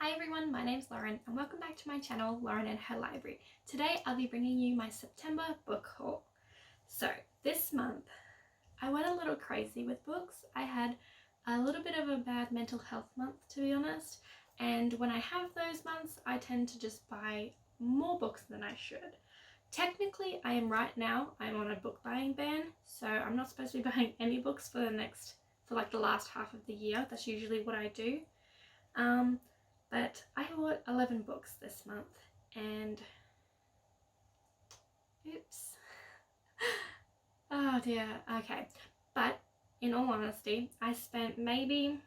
Hi everyone, my name's Lauren and welcome back to my channel, Lauren and Her Library. Today I'll be bringing you my September book haul. So this month I went a little crazy with books. I had a little bit of a bad mental health month, to be honest, and when I have those months I tend to just buy more books than I should. Technically I'm on a book buying ban, so I'm not supposed to be buying any books for the last half of the year. That's usually what I do. But I bought 11 books this month and oops. Oh dear, okay. But in all honesty, I spent maybe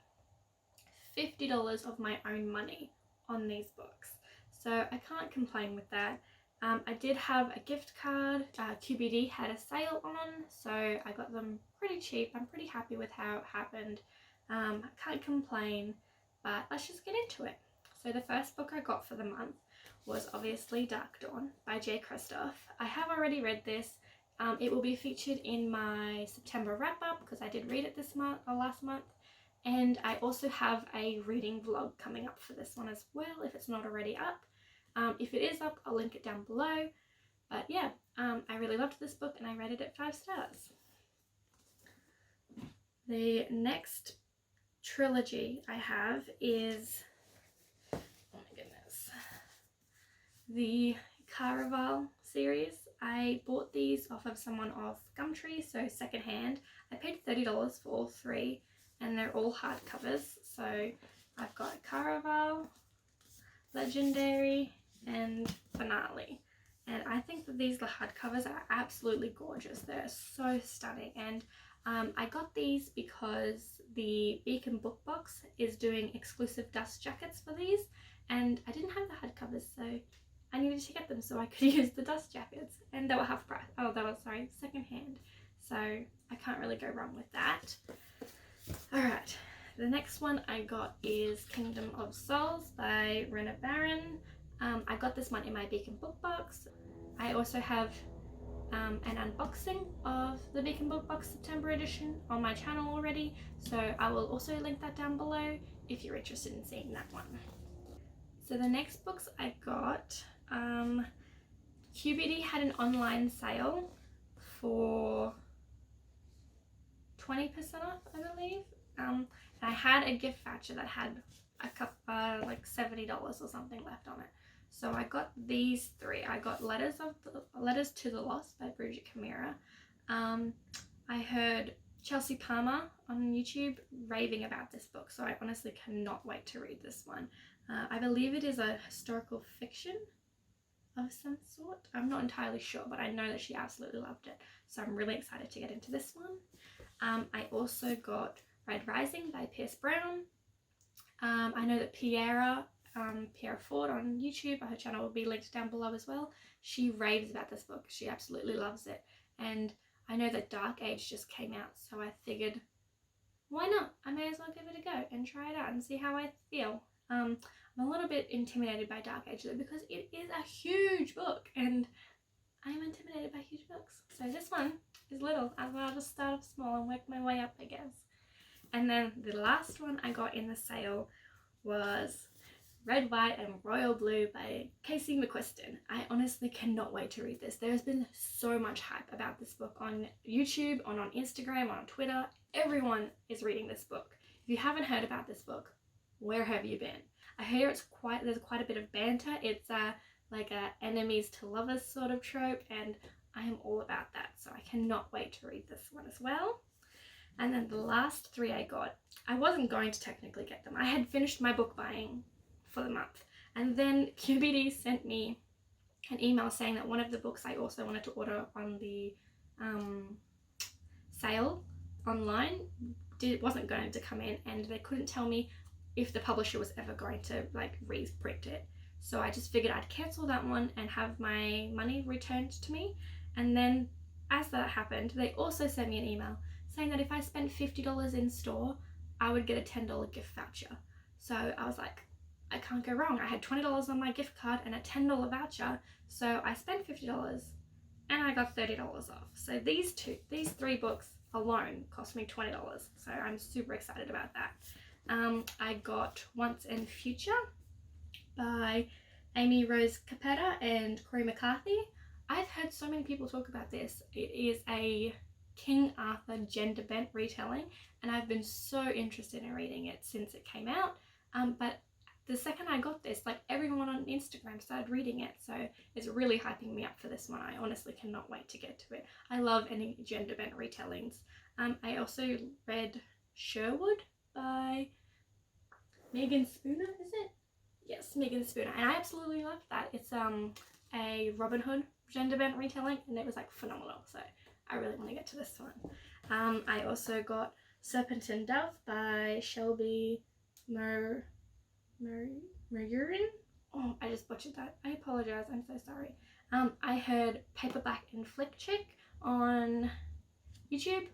$50 of my own money on these books. So I can't complain with that. I did have a gift card. QBD had a sale on, so I got them pretty cheap. I'm pretty happy with how it happened. I can't complain, but let's just get into it. So the first book I got for the month was obviously Dark Dawn by Jay Kristoff. I have already read this. It will be featured in my September wrap-up because I did read it last month. And I also have a reading vlog coming up for this one as well, if it's not already up. If it is up, I'll link it down below. But yeah, I really loved this book and I rated it 5 stars. The next trilogy I have is, oh my goodness, the Caraval series. I bought these off of someone off Gumtree, so secondhand. I paid $30 for all 3 and they're all hardcovers. So I've got Caraval, Legendary and Finale. And I think that these hardcovers are absolutely gorgeous. They're so stunning. And I got these because the Beacon Book Box is doing exclusive dust jackets for these, and I didn't have the hardcovers, so I needed to get them so I could use the dust jackets, and they were half price. Oh, secondhand. So I can't really go wrong with that. Alright, the next one I got is Kingdom of Souls by Rena Barron. I got this one in my Beacon Book Box. I also have an unboxing of the Beacon Book Box September edition on my channel already, so I will also link that down below if you're interested in seeing that one. So the next books I got, QBD had an online sale for 20% off, I believe. I had a gift voucher that had like $70 or something left on it. So I got these 3. I got Letters to the Lost by Bridget Camira. I heard Chelsea Palmer on YouTube raving about this book, so I honestly cannot wait to read this one. I believe it is a historical fiction of some sort. I'm not entirely sure, but I know that she absolutely loved it, so I'm really excited to get into this one. I also got Red Rising by Pierce Brown. I know that Pierre Ford on YouTube, her channel will be linked down below as well. She raves about this book. She absolutely loves it. And I know that Dark Age just came out, so I figured, why not? I may as well give it a go and try it out and see how I feel. I'm a little bit intimidated by Dark Age though, because it is a huge book and I am intimidated by huge books. So this one is little. I'll just start off small and work my way up, I guess. And then the last one I got in the sale was Red, White and Royal Blue by Casey McQuiston. I honestly cannot wait to read this. There has been so much hype about this book on YouTube, on Instagram, on Twitter. Everyone is reading this book. If you haven't heard about this book, where have you been? I hear there's quite a bit of banter. It's like a enemies to lovers sort of trope, and I am all about that. So I cannot wait to read this one as well. And then the last 3 I got, I wasn't going to technically get them. I had finished my book buying for the month, and then QBD sent me an email saying that one of the books I also wanted to order on the sale online wasn't going to come in, and they couldn't tell me if the publisher was ever going to like reprint it. So I just figured I'd cancel that one and have my money returned to me. And then as that happened, they also sent me an email saying that if I spent $50 in store, I would get a $10 gift voucher. So I was like, I can't go wrong. I had $20 on my gift card and a $10 voucher, so I spent $50 and I got $30 off. So these 3 books alone cost me $20, so I'm super excited about that. I got Once and Future by Amy Rose Capetta and Corey McCarthy. I've heard so many people talk about this. It is a King Arthur gender bent retelling, and I've been so interested in reading it since it came out. But the second I got this, like, everyone on Instagram started reading it, so it's really hyping me up for this one. I honestly cannot wait to get to it. I love any gender bent retellings. I also read Sherwood by Megan Spooner, is it? Yes, Megan Spooner, and I absolutely loved that. It's a Robin Hood gender bent retelling, and it was like phenomenal, so I really want to get to this one. I also got Serpent and Dove by Shelby Mergurin. Oh, I just butchered that. I apologize. I'm so sorry. I heard Paperback and Flick Chick on YouTube.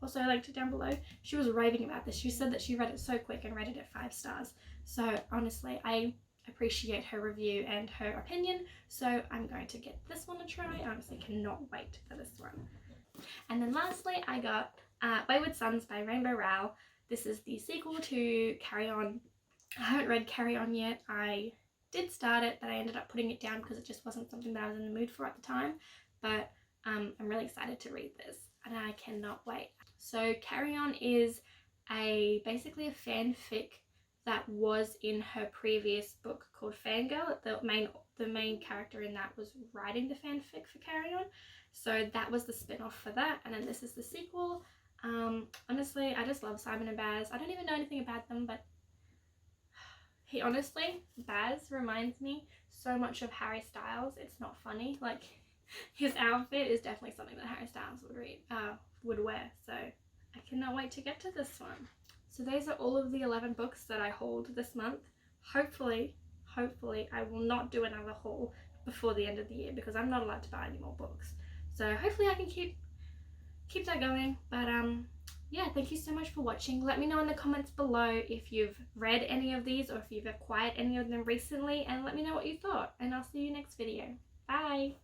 Also linked it down below. She was raving about this. She said that she read it so quick and rated it 5 stars. So honestly, I appreciate her review and her opinion. So I'm going to get this one a try. I honestly cannot wait for this one. And then lastly, I got Wayward Sons by Rainbow Rowell. This is the sequel to Carry On. I haven't read Carry On yet. I did start it, but I ended up putting it down because it just wasn't something that I was in the mood for at the time. But I'm really excited to read this, and I cannot wait. So Carry On is basically a fanfic that was in her previous book called Fangirl. The main character in that was writing the fanfic for Carry On. So that was the spin-off for that, and then this is the sequel. Honestly, I just love Simon and Baz. I don't even know anything about them, but Baz reminds me so much of Harry Styles. It's not funny. Like, his outfit is definitely something that Harry Styles would wear. So I cannot wait to get to this one. So those are all of the 11 books that I hauled this month. Hopefully I will not do another haul before the end of the year because I'm not allowed to buy any more books. So hopefully I can keep that going. But yeah, thank you so much for watching. Let me know in the comments below if you've read any of these or if you've acquired any of them recently, and let me know what you thought, and I'll see you next video. Bye!